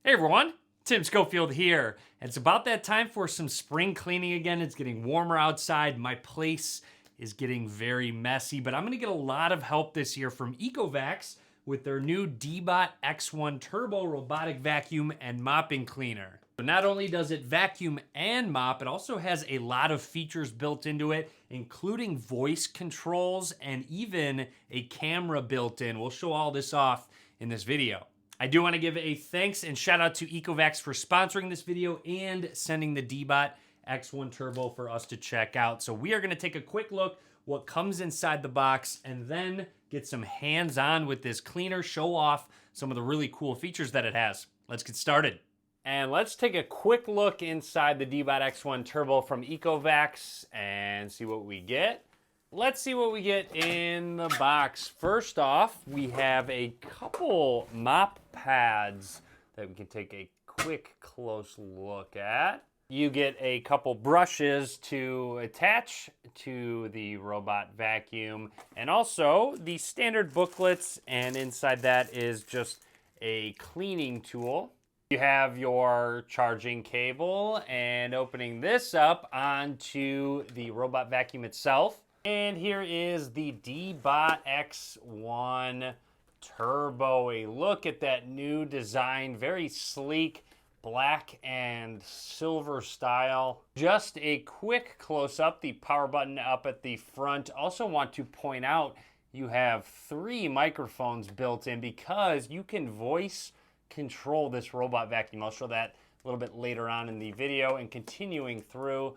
Hey everyone, Tim Schofield here. It's about that time for some spring cleaning again. It's getting warmer outside. My place is getting very messy, but I'm gonna get a lot of help this year from ECOVACS with their new DEEBOT X1 Turbo robotic vacuum and mopping cleaner. So not only does it vacuum and mop, it also has a lot of features built into it, including voice controls and even a camera built in. We'll show all this off in this video. I do want to give a thanks and shout out to ECOVACS for sponsoring this video and sending the DEEBOT X1 Turbo for us to check out. So we are going to take a quick look what comes inside the box and then get some hands-on with this cleaner, show off some of the really cool features that it has. Let's get started. And let's take a quick look inside the DEEBOT X1 Turbo from ECOVACS and see what we get. Let's see what we get in the box. First off, we have a couple mop pads that we can take a quick close look at. You get a couple brushes to attach to the robot vacuum and also the standard booklets, and inside that is just a cleaning tool. You have your charging cable, and opening this up onto the robot vacuum itself. And here is the DEEBOT X1 Turbo. A look at that new design, very sleek, black and silver style. Just a quick close-up, the power button up at the front. Also want to point out you have 3 microphones built in because you can voice control this robot vacuum. I'll show that a little bit later on in the video. And continuing through,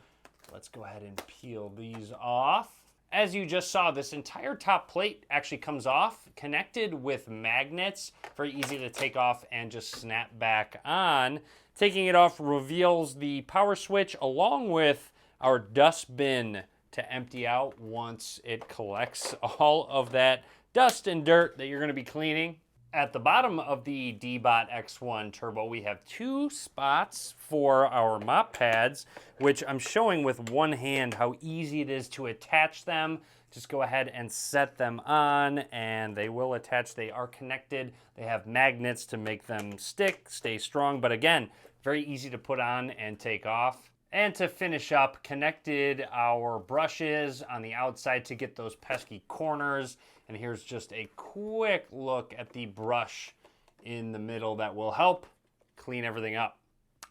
let's go ahead and peel these off. As you just saw, this entire top plate actually comes off, connected with magnets. Very easy to take off and just snap back on. Taking it off reveals the power switch along with our dust bin to empty out once it collects all of that dust and dirt that you're going to be cleaning. At the bottom of the DEEBOT X1 Turbo, we have 2 spots for our mop pads, which I'm showing with one hand how easy it is to attach them. Just go ahead and set them on and they will attach. They are connected. They have magnets to make them stick, stay strong, but again, very easy to put on and take off. And to finish up, connected our brushes on the outside to get those pesky corners. And here's just a quick look at the brush in the middle that will help clean everything up.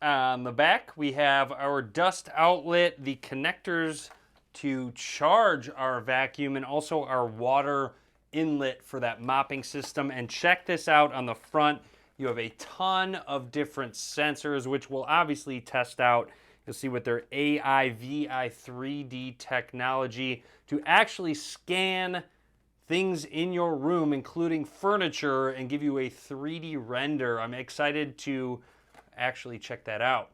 On the back, we have our dust outlet, the connectors to charge our vacuum, and also our water inlet for that mopping system. And check this out on the front. You have a ton of different sensors, which we'll obviously test out. You'll see with their AI/VI 3D technology to actually scan things in your room, including furniture, and give you a 3D render. I'm excited to actually check that out.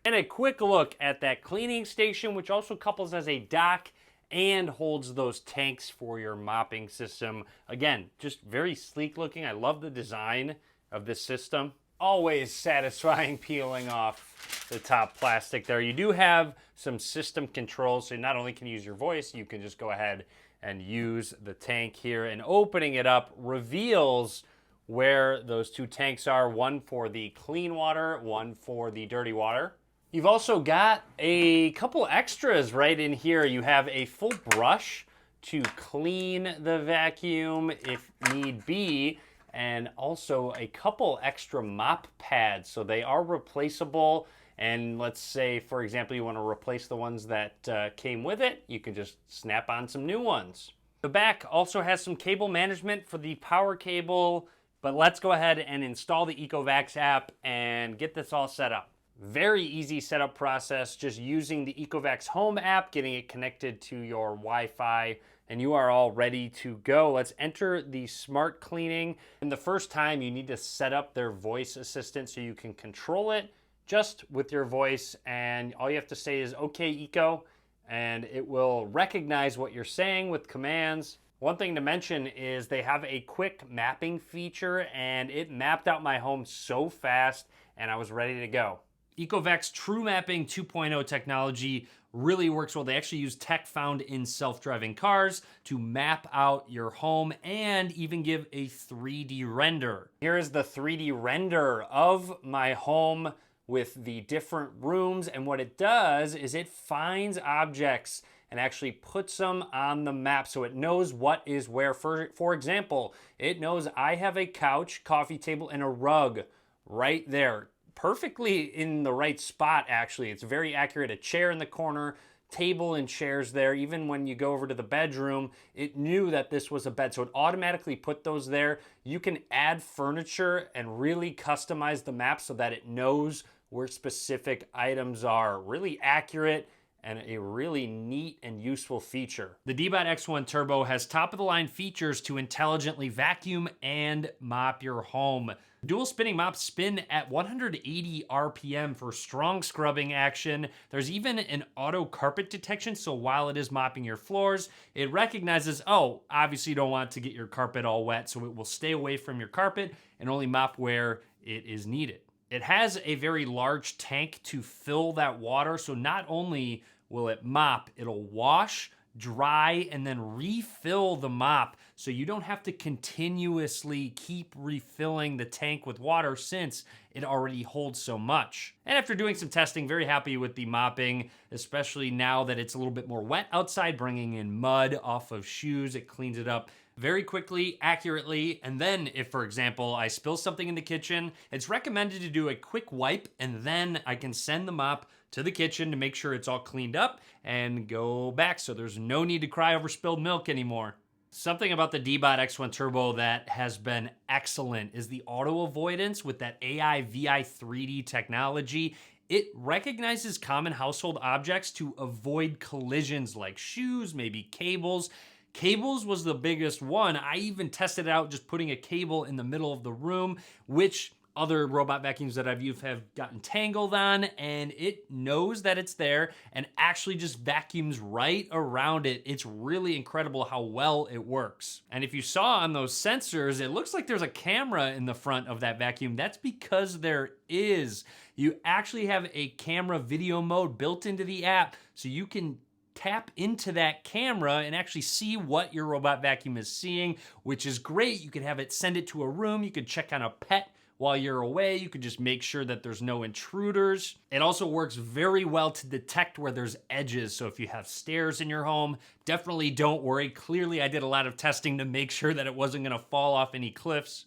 And a quick look at that cleaning station, which also couples as a dock and holds those tanks for your mopping system. Again, just very sleek looking. I love the design of this system. Always satisfying peeling off the top plastic there. You do have some system controls, so not only can you use your voice, you can just go ahead and use the tank here. And opening it up reveals where those 2 tanks are, one for the clean water, one for the dirty water. You've also got a couple extras right in here. You have a full brush to clean the vacuum if need be, and also a couple extra mop pads. So they are replaceable. And let's say, for example, you want to replace the ones that came with it, you can just snap on some new ones. The back also has some cable management for the power cable, but let's go ahead and install the ECOVACS app and get this all set up. Very easy setup process, just using the ECOVACS Home app, getting it connected to your Wi-Fi, and you are all ready to go. Let's enter the smart cleaning. And the first time you need to set up their voice assistant so you can control it just with your voice, and all you have to say is "Okay, Eco," and it will recognize what you're saying with commands. One thing to mention is they have a quick mapping feature, and it mapped out my home so fast and I was ready to go. ECOVACS True Mapping 2.0 technology really works well. They actually use tech found in self-driving cars to map out your home and even give a 3D render. Here is the 3D render of my home with the different rooms, and what it does is it finds objects and actually puts them on the map so it knows what is where. For example, it knows I have a couch, coffee table, and a rug right there. Perfectly in the right spot, actually. It's very accurate. A chair in the corner, table and chairs there. Even when you go over to the bedroom, it knew that this was a bed, so it automatically put those there. You can add furniture and really customize the map so that it knows where specific items are. Really accurate and a really neat and useful feature. The DEEBOT X1 Turbo has top-of-the-line features to intelligently vacuum and mop your home. Dual spinning mops spin at 180 RPM for strong scrubbing action. There's even an auto carpet detection, so while it is mopping your floors, it recognizes, oh, obviously you don't want to get your carpet all wet, so it will stay away from your carpet and only mop where it is needed. It has a very large tank to fill that water, so not only will it mop, it'll wash, dry, and then refill the mop, so you don't have to continuously keep refilling the tank with water since it already holds so much. And after doing some testing, very happy with the mopping, especially now that it's a little bit more wet outside, bringing in mud off of shoes. It cleans it up very quickly, accurately, and then if, for example, I spill something in the kitchen, it's recommended to do a quick wipe, and then I can send the mop to the kitchen to make sure it's all cleaned up and go back, so there's no need to cry over spilled milk anymore. Something about the DEEBOT X1 Turbo that has been excellent is the auto avoidance with that AI VI 3D technology. It recognizes common household objects to avoid collisions like shoes, maybe cables. Cables was the biggest one. I even tested it out just putting a cable in the middle of the room, which other robot vacuums that I've used have gotten tangled on, and it knows that it's there and actually just vacuums right around it. It's really incredible how well it works. And if you saw on those sensors, it looks like there's a camera in the front of that vacuum. That's because there is. You actually have a camera video mode built into the app, so you can tap into that camera and actually see what your robot vacuum is seeing, which is great. You could have it send it to a room. You could check on a pet while you're away. You could just make sure that there's no intruders. It also works very well to detect where there's edges. So if you have stairs in your home, definitely don't worry. Clearly, I did a lot of testing to make sure that it wasn't gonna fall off any cliffs.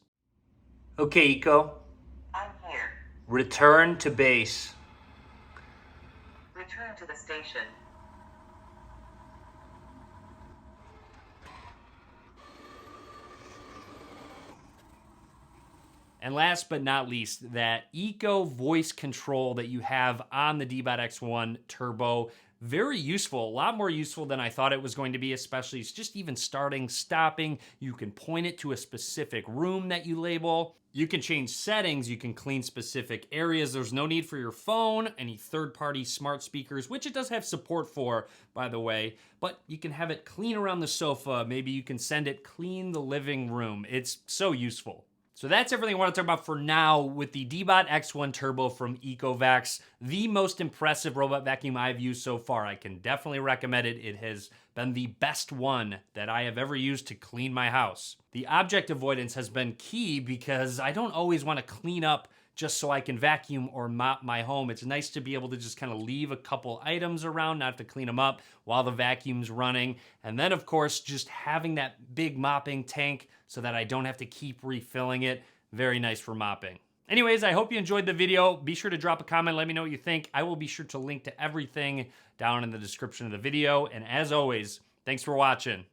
Okay, Eco. I'm here. Return to base. Return to the station. And last but not least, that Eco voice control that you have on the DEEBOT X1 Turbo. Very useful, a lot more useful than I thought it was going to be, especially it's just even starting, stopping. You can point it to a specific room that you label. You can change settings, you can clean specific areas. There's no need for your phone, any third-party smart speakers, which it does have support for, by the way, but you can have it clean around the sofa. Maybe you can send it clean the living room. It's so useful. So that's everything I want to talk about for now with the DEEBOT X1 Turbo from ECOVACS, the most impressive robot vacuum I've used so far. I can definitely recommend it. It has been the best one that I have ever used to clean my house. The object avoidance has been key because I don't always want to clean up just so I can vacuum or mop my home. It's nice to be able to just kind of leave a couple items around, not to clean them up while the vacuum's running. And then of course, just having that big mopping tank so that I don't have to keep refilling it. Very nice for mopping. Anyways, I hope you enjoyed the video. Be sure to drop a comment, let me know what you think. I will be sure to link to everything down in the description of the video. And as always, thanks for watching.